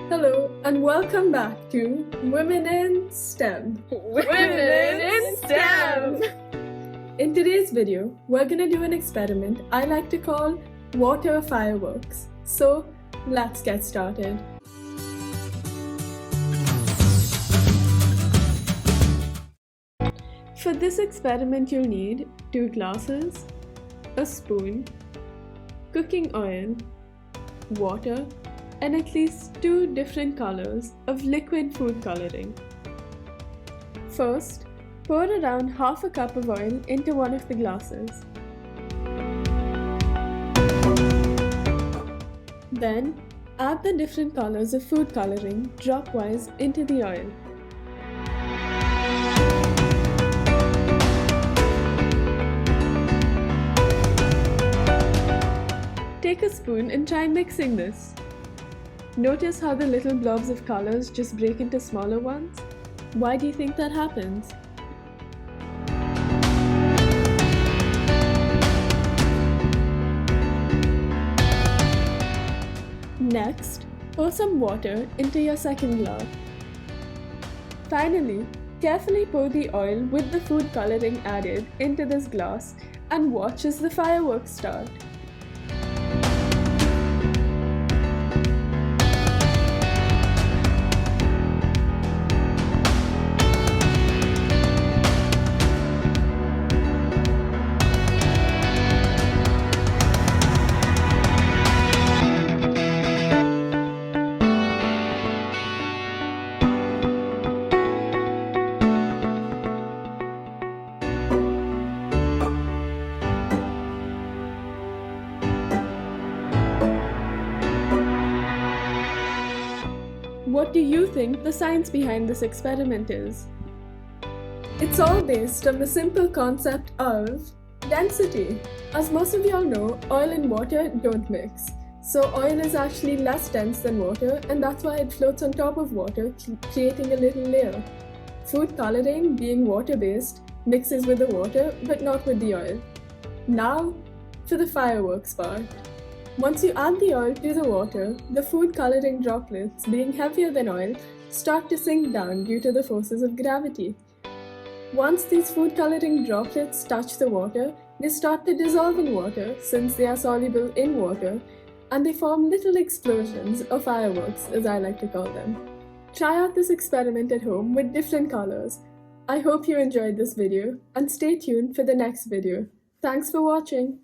Hello and welcome back to Women in STEM. Women in STEM! In today's video, we're gonna do an experiment I like to call water fireworks. So let's get started. For this experiment, you'll need 2 glasses, a spoon, cooking oil, water, and at least 2 different colors of liquid food coloring. First, pour around half a cup of oil into one of the glasses. Then, add the different colors of food coloring dropwise into the oil. Take a spoon and try mixing this. Notice how the little blobs of colors just break into smaller ones? Why do you think that happens? Next, pour some water into your second glass. Finally, carefully pour the oil with the food coloring added into this glass and watch as the fireworks start. What do you think the science behind this experiment is? It's all based on the simple concept of density. As most of y'all know, oil and water don't mix. So oil is actually less dense than water, and that's why it floats on top of water, creating a little layer. Food coloring, being water-based, mixes with the water but not with the oil. Now, for the fireworks part. Once you add the oil to the water, the food coloring droplets, being heavier than oil, start to sink down due to the forces of gravity. Once these food coloring droplets touch the water, they start to dissolve in water since they are soluble in water, and they form little explosions or fireworks, as I like to call them. Try out this experiment at home with different colors. I hope you enjoyed this video, and stay tuned for the next video. Thanks for watching!